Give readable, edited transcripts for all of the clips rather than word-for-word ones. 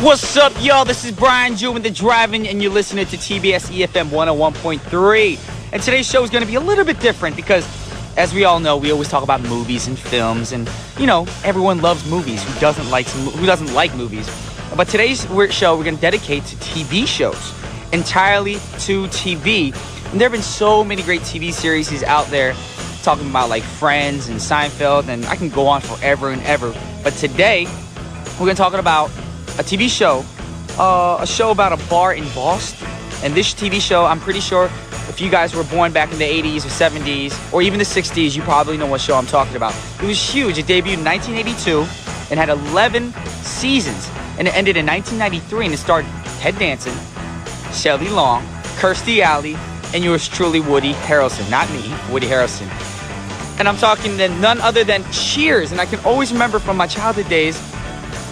What's up, y'all? This is Brian Jew with the Driving, and you're listening to TBS efm 101.3. And today's show is going to be a little bit different because, as we all know, we always talk about movies and films, and everyone loves movies. Who doesn't like movies? But today's show we're going to dedicate to TV shows, entirely to TV. And there have been so many great TV series out there, talking about like Friends and Seinfeld, and I can go on forever and ever. But today we're going to talk about a TV show, a show about a bar in Boston. And this TV show, I'm pretty sure if you guys were born back in the 80s or 70s or even the 60s, you probably know what show I'm talking about. It was huge. It debuted in 1982 and had 11 seasons. And it ended in 1993, and it starred Ted Danson, Shelley Long, Kirstie Alley, and yours truly, Woody Harrelson. Not me, Woody Harrelson. And I'm talking then none other than Cheers. And I can always remember from my childhood days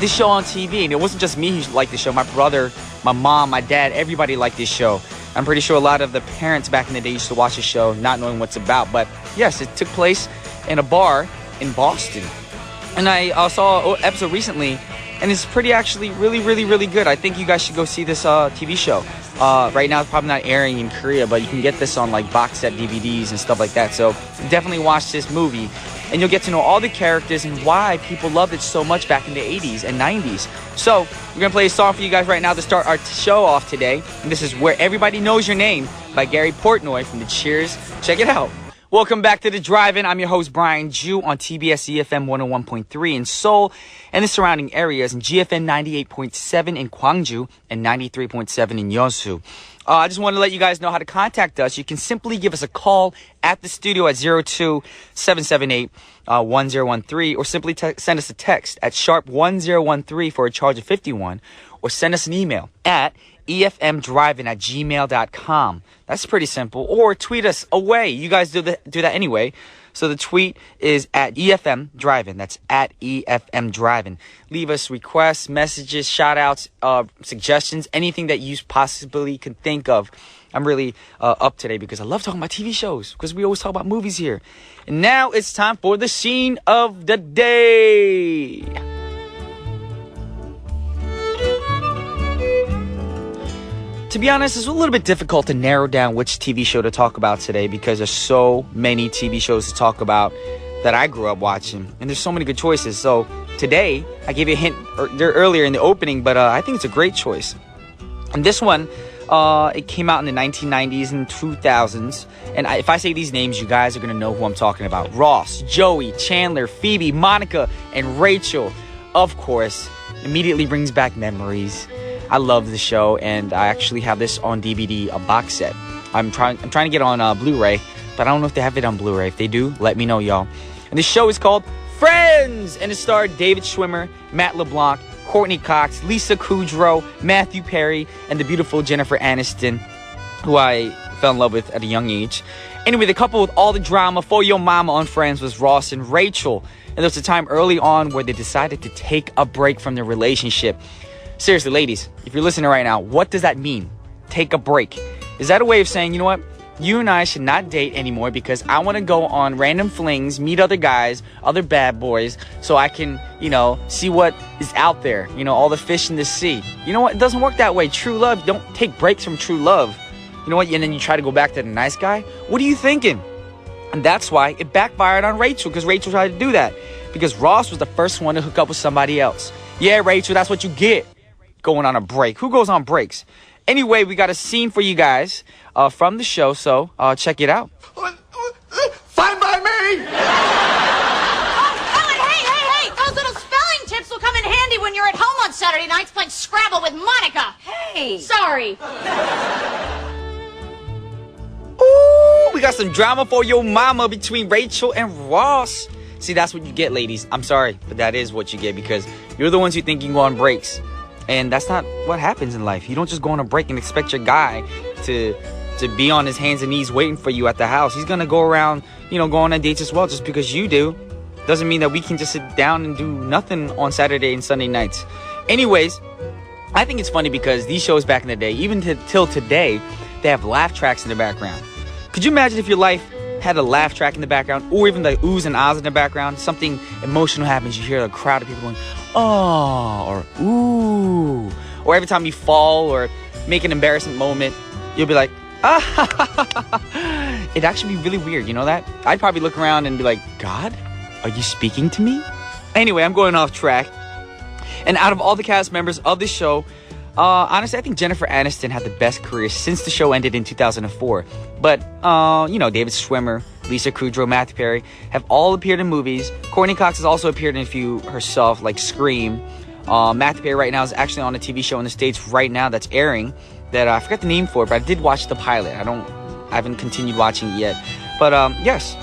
this show on TV. And it wasn't just me who liked this show. My brother, my mom, my dad, everybody liked this show. I'm pretty sure a lot of the parents back in the day used to watch the show not knowing what's about. But yes, it took place in a bar in Boston. And I saw an episode recently, and it's actually really good. I think you guys should go see this TV show. Right now it's probably not airing in Korea, but you can get this on like box set DVDs and stuff like that. So definitely watch this movie, and you'll get to know all the characters and why people loved it so much back in the 80s and 90s. So we're going to play a song for you guys right now to start our show off today. And this is Where Everybody Knows Your Name by Gary Portnoy from the Cheers. Check it out. Welcome back to The Drive-In. I'm your host, Brian Jew, on TBS efm 101.3 in Seoul and the surrounding areas, and GFN 98.7 in Gwangju and 93.7 in Yeosu. I just want to let you guys know how to contact us. You can simply give us a call at the studio at 02-778-1013, or simply send us a text at sharp 1013 for a charge of 51, or send us an email at efmdrivin@gmail.com. That's pretty simple. Or tweet us away. You guys do that anyway. So the tweet is at efmdrivin. That's at efmdrivin. Leave us requests, messages, shout outs, suggestions, anything that you possibly could think of. I'm really up today because I love talking about TV shows, because we always talk about movies here. And now it's time for the scene of the day. To be honest, it's a little bit difficult to narrow down which TV show to talk about today, because there's so many TV shows to talk about that I grew up watching, and there's so many good choices. So today, I gave you a hint earlier in the opening, but I think it's a great choice. And this one, it came out in the 1990s and 2000s. And if I say these names, you guys are going to know who I'm talking about. Ross, Joey, Chandler, Phoebe, Monica, and Rachel. Of course, immediately brings back memories. I love the show, and I actually have this on DVD, a box set. I'm trying to get on Blu-ray, but I don't know if they have it on Blu-ray. If they do, let me know, y'all. And the show is called Friends, and it starred David Schwimmer, Matt LeBlanc, Courtney Cox, Lisa Kudrow, Matthew Perry, and the beautiful Jennifer Aniston, who I fell in love with at a young age. Anyway, the couple with all the drama for your mama on Friends was Ross and Rachel. And there was a time early on where they decided to take a break from their relationship. Seriously, ladies, if you're listening right now, what does that mean? Take a break. Is that a way of saying, you know what? You and I should not date anymore because I want to go on random flings, meet other guys, other bad boys, so I can, see what is out there, all the fish in the sea. You know what? It doesn't work that way. True love, don't take breaks from true love. You know what? And then you try to go back to the nice guy? What are you thinking? And that's why it backfired on Rachel, because Rachel tried to do that. Because Ross was the first one to hook up with somebody else. Yeah, Rachel, that's what you get. Going on a break. Who goes on breaks? Anyway, we got a scene for you guys from the show, so check it out. Fine by me! Ellen, hey! Those little spelling tips will come in handy when you're at home on Saturday nights playing Scrabble with Monica. Hey! Sorry. Ooh, we got some drama for your mama between Rachel and Ross. See, that's what you get, ladies. I'm sorry, but that is what you get, because you're the ones who think you can go on breaks. And that's not what happens in life. You don't just go on a break and expect your guy to be on his hands and knees waiting for you at the house. He's going to go around, go on dates as well. Just because you do doesn't mean that we can just sit down and do nothing on Saturday and Sunday nights. Anyways, I think it's funny because these shows back in the day, even till today, they have laugh tracks in the background. Could you imagine if your life had a laugh track in the background, or even the oohs and ahs in the background? Something emotional happens. You hear a crowd of people going, oh, or ooh. Or every time you fall or make an embarrassing moment, you'll be like, it'd actually be really weird, you know that? I'd probably look around and be like, God, are you speaking to me? Anyway, I'm going off track. And out of all the cast members of the show, honestly, I think Jennifer Aniston had the best career since the show ended in 2004. But, David Schwimmer, Lisa Kudrow, Matthew Perry have all appeared in movies. Courtney Cox has also appeared in a few herself, like Scream. Matthew Perry right now is actually on a TV show in the States right now that's airing that I forgot the name for it, but I did watch the pilot. I haven't continued watching it yet. But, yes.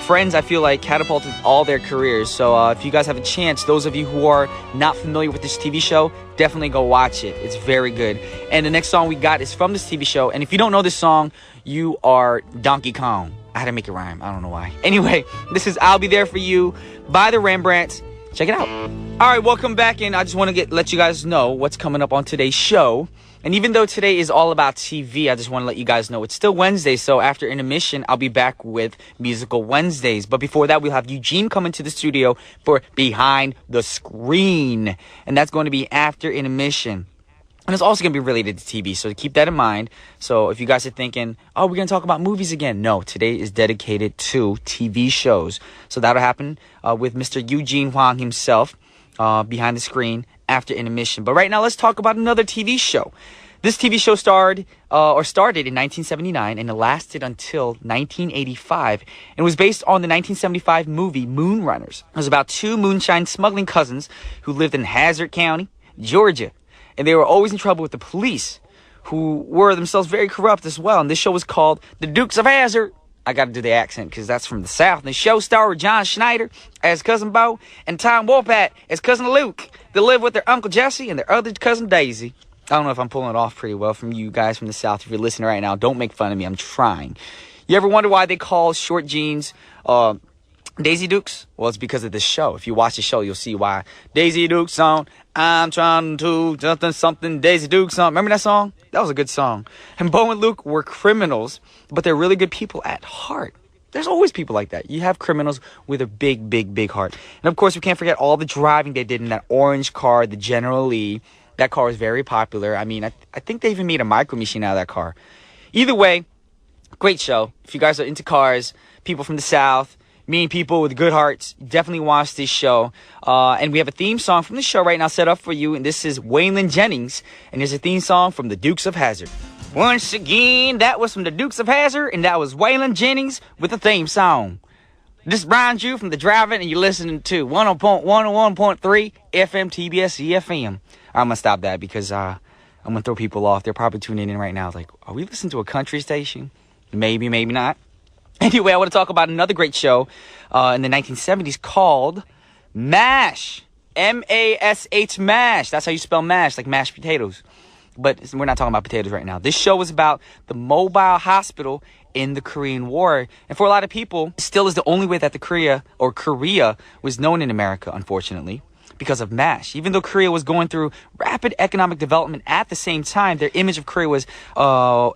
Friends, I feel like, catapulted all their careers. So if you guys have a chance, those of you who are not familiar with this TV show, definitely go watch it. It's very good. And the next song we got is from this TV show. And if you don't know this song, you are Donkey Kong. I had to make it rhyme. I don't know why. Anyway, this is I'll Be There For You by the Rembrandts. Check it out. All right, welcome back. And I just want to let you guys know what's coming up on today's show. And even though today is all about TV, I just want to let you guys know it's still Wednesday. So after intermission, I'll be back with Musical Wednesdays. But before that, we'll have Eugene come into the studio for Behind the Screen. And that's going to be after intermission. And it's also going to be related to TV, so keep that in mind. So if you guys are thinking, oh, we're going to talk about movies again. No, today is dedicated to TV shows. So that'll happen with Mr. Eugene Huang himself behind the screen after intermission. But right now, let's talk about another TV show. This TV show started in 1979 and it lasted until 1985. And it was based on the 1975 movie Moonrunners. It was about two moonshine smuggling cousins who lived in Hazard County, Georgia. And they were always in trouble with the police, who were themselves very corrupt as well. And this show was called The Dukes of Hazzard. I got to do the accent because that's from the South. And the show starred John Schneider as Cousin Bo and Tom Wopat as Cousin Luke. They live with their Uncle Jesse and their other cousin Daisy. I don't know if I'm pulling it off pretty well from you guys from the South. If you're listening right now, don't make fun of me. I'm trying. You ever wonder why they call short jeans Daisy Dukes? Well, it's because of this show. If you watch the show, you'll see why. Daisy Dukes song. I'm trying to something Daisy Dukes song. Remember that song? That was a good song. And Bo and Luke were criminals, but they're really good people at heart. There's always people like that. You have criminals with a big, big, big heart. And of course, we can't forget all the driving they did in that orange car, the General Lee. That car was very popular. I mean, I think they even made a micro machine out of that car. Either way, great show. If you guys are into cars, people from the South, mean people with good hearts, definitely watch this show. And we have a theme song from the show right now set up for you. And this is Waylon Jennings. And there's a theme song from the Dukes of Hazzard. Once again, that was from the Dukes of Hazzard. And that was Waylon Jennings with the theme song. This is Brian Jew from The Driving. And you're listening to 101.3 FM TBS efm. I'm going to stop that because I'm going to throw people off. They're probably tuning in right now. Like, are we listening to a country station? Maybe, maybe not. Anyway, I want to talk about another great show in the 1970s called MASH. M-A-S-H, MASH. That's how you spell MASH, like mashed potatoes. But we're not talking about potatoes right now. This show was about the mobile hospital in the Korean War. And for a lot of people, it still is the only way that Korea was known in America, unfortunately, because of MASH. Even though Korea was going through rapid economic development at the same time, their image of Korea was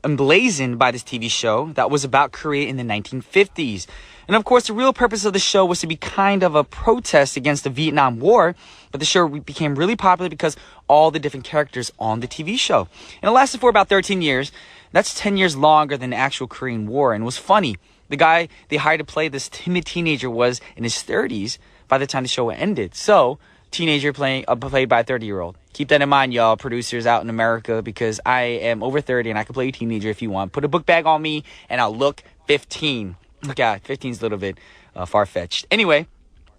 emblazoned by this TV show that was about Korea in the 1950s. And of course, the real purpose of the show was to be kind of a protest against the Vietnam War. But the show became really popular because all the different characters on the TV show. And it lasted for about 13 years. That's 10 years longer than the actual Korean War. And it was funny. The guy they hired to play this timid teenager was in his 30s by the time the show ended. So, teenager played by a 30-year-old. Keep that in mind, y'all, producers out in America, because I am over 30 and I can play a teenager if you want. Put a book bag on me and I'll look 15. Look out, 15 is a little bit far-fetched. Anyway,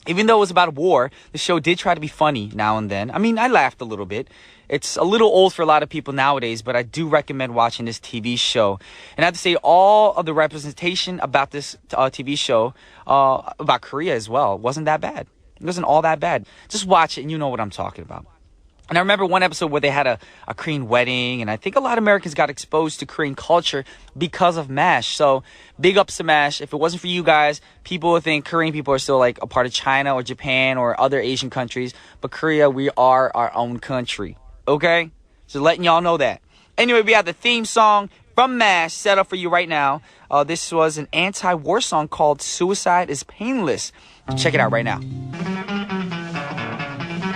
even though it was about a war, the show did try to be funny now and then. I mean, I laughed a little bit. It's a little old for a lot of people nowadays, but I do recommend watching this TV show. And I have to say, all of the representation about this TV show, about Korea as well, wasn't that bad. It wasn't all that bad. Just watch it and you know what I'm talking about. And I remember one episode where they had a Korean wedding, and I think a lot of Americans got exposed to Korean culture because of MASH. So big ups to MASH. If it wasn't for you guys, people would think Korean people are still like a part of China or Japan or other Asian countries. But Korea, we are our own country. Okay? So letting y'all know that. Anyway, we have the theme song from MASH set up for you right now. This was an anti-war song called Suicide is Painless. Check it out right now.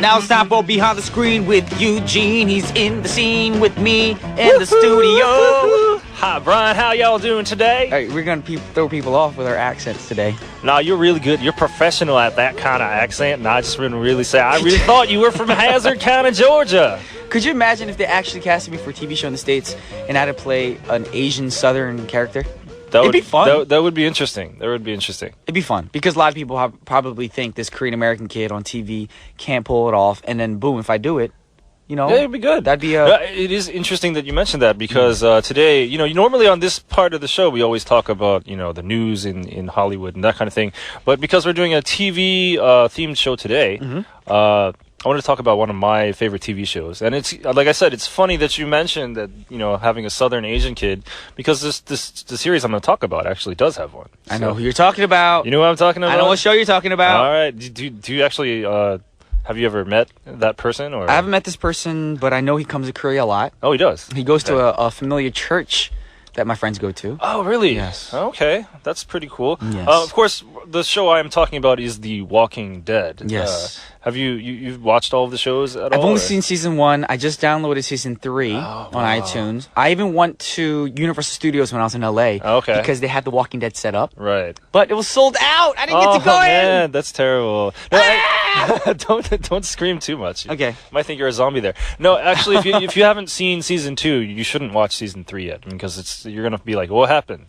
Now it's time for Behind the Screen with Eugene. He's in the scene with me in the studio. Hi, Brian. How y'all doing today? All right, we're going to throw people off with our accents today. No, you're really good. You're professional at that kind of accent, and I just wouldn't really say. I really thought you were from Hazard County, Georgia. Could you imagine if they actually casted me for a TV show in the States and I had to play an Asian Southern character? It'd be fun. That would be interesting. It'd be fun because a lot of people probably think this Korean American kid on TV can't pull it off, and then boom, if I do it, yeah, it'd be good. That'd be It is interesting that you mentioned that because today, normally on this part of the show we always talk about the news in Hollywood and that kind of thing, but because we're doing a TV themed show today, I want to talk about one of my favorite TV shows. And it's, like I said, it's funny that you mentioned that, having a Southern Asian kid, because the series I'm going to talk about actually does have one. I know who you're talking about. You know what I'm talking about? I know what show you're talking about. All right. Do you actually, have you ever met that person? Or? I haven't met this person, but I know he comes to Korea a lot. Oh, he does? He goes to a familiar church that my friends go to. Oh, really? Yes. Okay. That's pretty cool. Yes. Of course, the show I am talking about is The Walking Dead. Yes. Have you've watched all of the shows at all? I've only seen season 1. I just downloaded season 3 on iTunes. I even went to Universal Studios when I was in LA. Okay. Because they had The Walking Dead set up. Right. But it was sold out. I didn't get to go man, in. that's terrible. No, don't scream too much. Okay. You might think you're a zombie there. No, actually, if you haven't seen season 2, you shouldn't watch season 3 yet because you're gonna be like, what happened?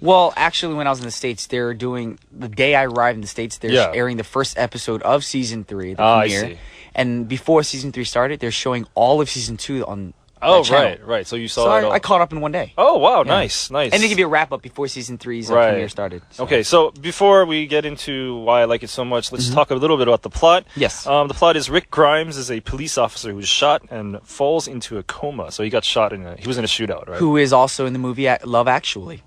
Well, actually, when I was in the States, they're doing the day I arrived in the States. They're airing the first episode of season 3, the premiere. I see. And before season 3 started, they're showing all of season 2 on. Oh, that channel. right. So you saw So it all. I caught up in one day. Oh, wow, Yeah. nice. And they give you a wrap up before season 3's premiere started. So. Okay, so before we get into why I like it so much, let's talk a little bit about the plot. Yes. The plot is Rick Grimes is a police officer who's shot and falls into a coma. So he got shot he was in a shootout, right? Who is also in the movie Love Actually.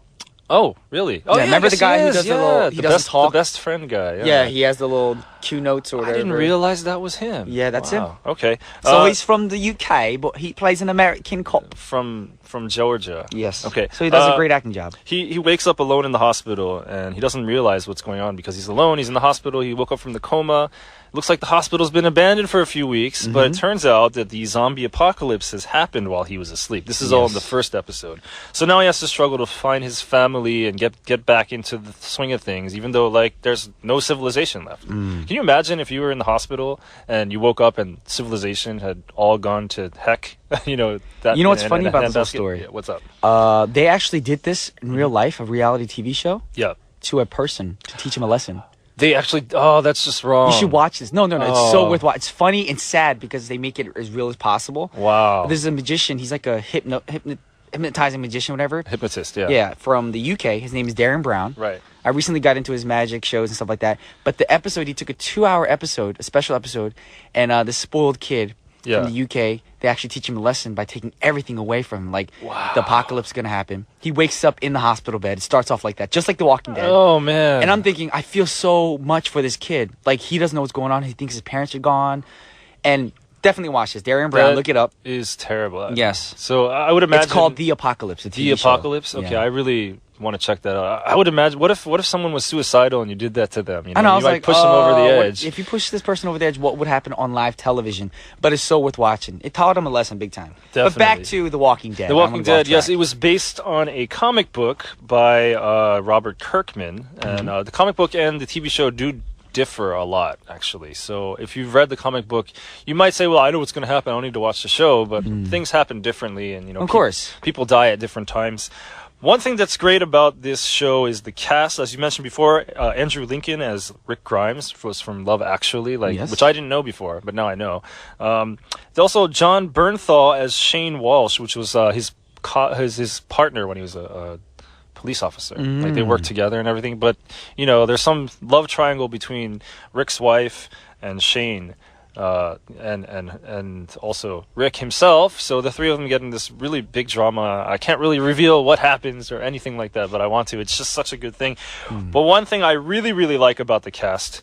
Oh, really? Oh, Yeah, remember the guy who does the little- he doesn't talk? The best friend guy. Yeah, he has the little Q notes or I whatever. didn't realize that was him. Yeah, that's him. Okay. So he's from the UK, but he plays an American cop. from Georgia. Yes. Okay. So he does a great acting job. He wakes up alone in the hospital and he doesn't realize what's going on because he's alone. He's in the hospital. He woke up from the coma. Looks like the hospital's been abandoned for a few weeks, but it turns out that the zombie apocalypse has happened while he was asleep. This is all in the first episode. So now he has to struggle to find his family and get back into the swing of things, even though there's no civilization left. Can you imagine if you were in the hospital and you woke up and civilization had all gone to heck? You know what's funny about this whole story? Yeah, what's up? They actually did this in real life, a reality TV show, Yeah. to a person to teach him a lesson. They actually, that's just wrong. You should watch this. No, it's so worth watching. It's funny and sad because they make it as real as possible. Wow. There's a magician. He's like a hypnotizing magician, whatever. Hypnotist, yeah. Yeah, from the UK. His name is Darren Brown. Right. I recently got into his magic shows and stuff like that. But the episode, he took a 2-hour episode, a special episode, and this spoiled kid from the UK, they actually teach him a lesson by taking everything away from him. Like, the apocalypse is going to happen. He wakes up in the hospital bed. It starts off like that, just like The Walking Dead. Oh, man. And I'm thinking, I feel so much for this kid. Like, he doesn't know what's going on. He thinks his parents are gone. And definitely watch this. Darren Brown, look it up. Is terrible. Yes. So I would imagine... It's called The Apocalypse. The Apocalypse? Okay, Yeah. I really want to check that out. I would imagine, what if someone was suicidal and you did that to them? I know, I was you might like, push them over the what- edge. if you push this person over the edge, what would happen on live television? But it's so worth watching. It taught him a lesson big time. But back Definitely. to The Walking Dead. The Walking Dead, yes, it it was based on a comic book by Robert Kirkman, and the comic book and the TV show do differ a lot, actually. So if you've read the comic book, you might say, well, I know what's going to happen, I don't need to watch the show, but things happen differently, and Of course. people die at different times. One thing that's great about this show is the cast. As you mentioned before, Andrew Lincoln as Rick Grimes was from Love Actually, Yes. which I didn't know before, but now I know. Also, John Bernthal as Shane Walsh, which was his partner when he was a police officer. Like, they worked together and everything. But there's some love triangle between Rick's wife and Shane. And also Rick himself. So the three of them get in this really big drama. I can't really reveal what happens or anything like that, but I want to. It's just such a good thing. But one thing I really, really like about the cast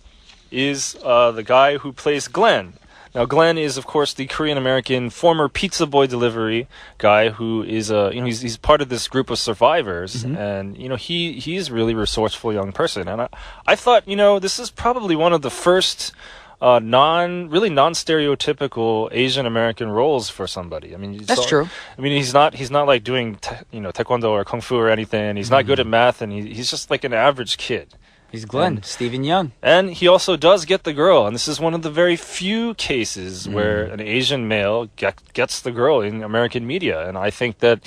is the guy who plays Glenn. Now, Glenn is, of course, the Korean-American former pizza boy delivery guy who is, he's part of this group of survivors. And, he's really resourceful young person. And I thought, this is probably one of the first really non-stereotypical Asian American roles for somebody. I mean, That's true. I mean, he's not like doing taekwondo or kung fu or anything. He's not good at math, and he's just like an average kid. He's Glenn, Stephen Young. And he also does get the girl. And this is one of the very few cases where an Asian male gets the girl in American media. And I think that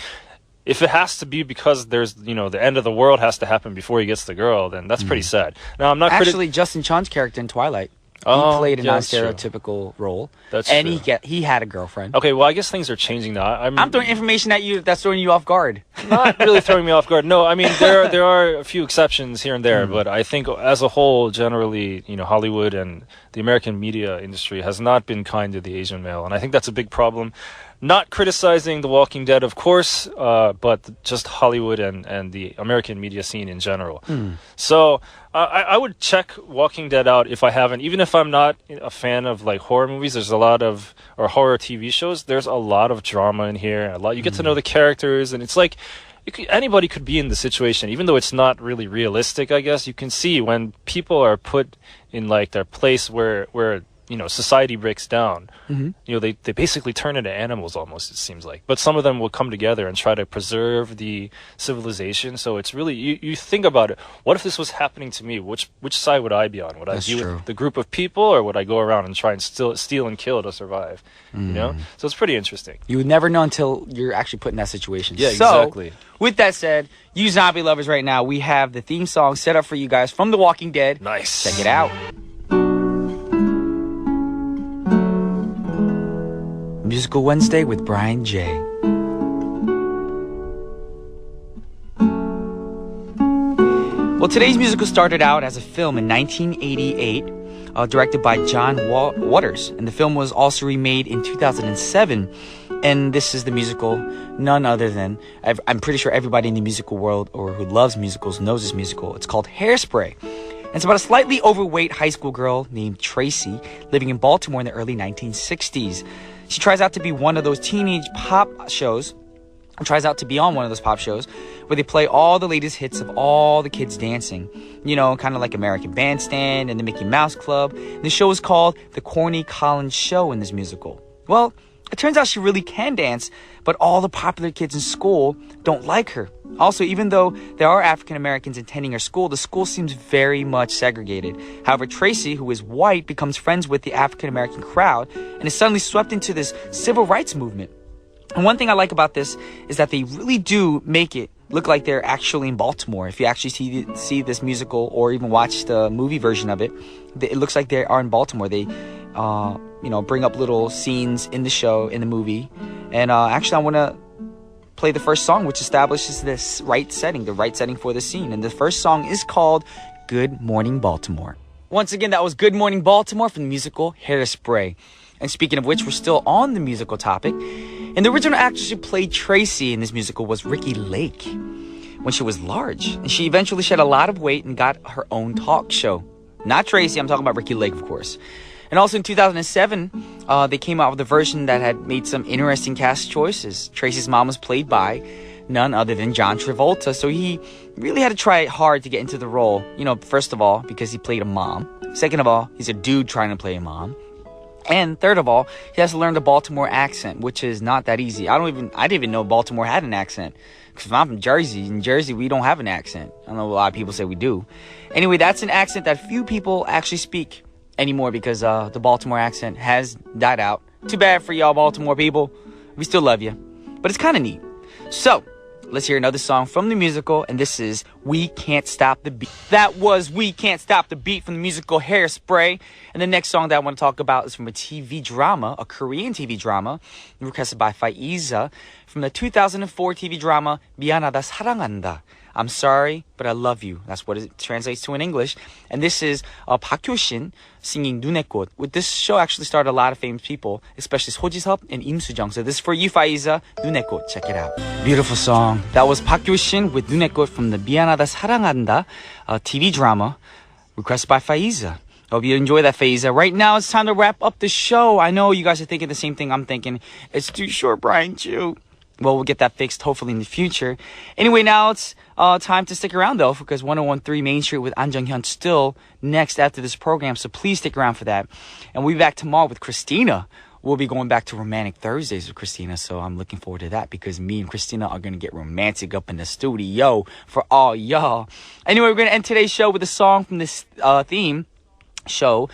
if it has to be because there's, the end of the world has to happen before he gets the girl, then that's pretty sad. Now, I'm not Actually, Justin Chan's character in Twilight. He played a non-stereotypical role. That's and true. he had a girlfriend. Okay, well, I guess things are changing now. I'm throwing information at you that's throwing you off guard. Not really throwing me off guard. No, I mean, there are a few exceptions here and there, but I think as a whole, generally, Hollywood and the American media industry has not been kind to the Asian male. And I think that's a big problem. Not criticizing The Walking Dead, of course, but just Hollywood and the American media scene in general. So I would check Walking Dead out if I haven't. Even if I'm not a fan of like horror movies, there's a lot of, or horror TV shows, there's a lot of drama in here. You get to know the characters, and it's like anybody could be in the situation, even though it's not really realistic, I guess. You can see when people are put in like their place where society breaks down. They basically turn into animals almost, it seems like. But some of them will come together and try to preserve the civilization. So it's really, you think about it. What if this was happening to me? Which side would I be on? Would I be with the group of people, or would I go around and try and steal and kill to survive? So it's pretty interesting. You would never know until you're actually put in that situation. Yeah, so, exactly. With that said, you zombie lovers right now, we have the theme song set up for you guys from The Walking Dead. Nice. Check it out. Musical Wednesday with Brian J. Well, today's musical started out as a film in 1988, directed by John Waters. And the film was also remade in 2007. And this is the musical, none other than, I'm pretty sure everybody in the musical world or who loves musicals knows this musical. It's called Hairspray. And it's about a slightly overweight high school girl named Tracy living in Baltimore in the early 1960s. She tries out to be one of those teenage pop shows, and tries out to be on one of those pop shows where they play all the latest hits of all the kids dancing. Kind of like American Bandstand and the Mickey Mouse Club. And the show is called The Corny Collins Show in this musical. Well, it turns out she really can dance, but all the popular kids in school don't like her. Also, even though there are African Americans attending her school, the school seems very much segregated. However, Tracy, who is white, becomes friends with the African American crowd and is suddenly swept into this civil rights movement. And one thing I like about this is that they really do make it look like they're actually in Baltimore. If you actually see this musical or even watch the movie version of it, it looks like they are in Baltimore. They bring up little scenes in the show, in the movie. And actually, I want to play the first song, which establishes this the right setting for the scene. And the first song is called Good Morning Baltimore. Once again, that was Good Morning Baltimore from the musical Hairspray. And speaking of which, we're still on the musical topic. And the original actress who played Tracy in this musical was Ricki Lake when she was large. And she eventually shed a lot of weight and got her own talk show. Not Tracy, I'm talking about Ricki Lake, of course. And also in 2007, they came out with a version that had made some interesting cast choices. Tracy's mom was played by none other than John Travolta, so he really had to try hard to get into the role. First of all, because he played a mom. Second of all, he's a dude trying to play a mom. And third of all, he has to learn the Baltimore accent, which is not that easy. I didn't even know Baltimore had an accent. Because I'm from Jersey. In Jersey, we don't have an accent. I know a lot of people say we do. Anyway, that's an accent that few people actually speak anymore because the Baltimore accent has died out. Too bad for y'all Baltimore people. We still love you. But it's kind of neat. So, let's hear another song from the musical, and this is We Can't Stop the Beat. That was We Can't Stop the Beat from the musical Hairspray. And the next song that I want to talk about is from a TV drama, a Korean TV drama, requested by Faiza from the 2004 TV drama 미안하다 사랑한다. I'm sorry, but I love you. That's what it translates to in English. And this is Park Hyo-shin singing 눈의 꽃. With this show actually starred a lot of famous people, especially Seo Ji-seop and Im Soo-jung. So this is for you, Faiza. 눈의 꽃. Check it out. Beautiful song. That was Park Hyo-shin with 눈의 꽃 from the 미안하다 사랑한다 TV drama requested by Faiza. Hope you enjoy that, Faiza. Right now, it's time to wrap up the show. I know you guys are thinking the same thing I'm thinking. It's too short, Brian Chu. well, we'll get that fixed hopefully in the future. Anyway, now it's time to stick around though, because 101.3 Main Street with An Jung-hyun still next after this program, so please stick around for that. And we'll be back tomorrow with Christina. We'll be going back to Romantic Thursdays with Christina, so I'm looking forward to that because me and Christina are going to get romantic up in the studio for all y'all. Anyway, we're going to end today's show with a song from this theme show,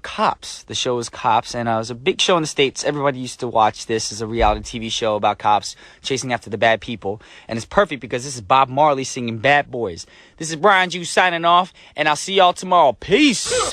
Cops. The show is Cops, and it was a big show in the States. Everybody used to watch this as a reality TV show about cops chasing after the bad people, and it's perfect because this is Bob Marley singing Bad Boys. This is Brian Ju signing off, and I'll see y'all tomorrow. Peace!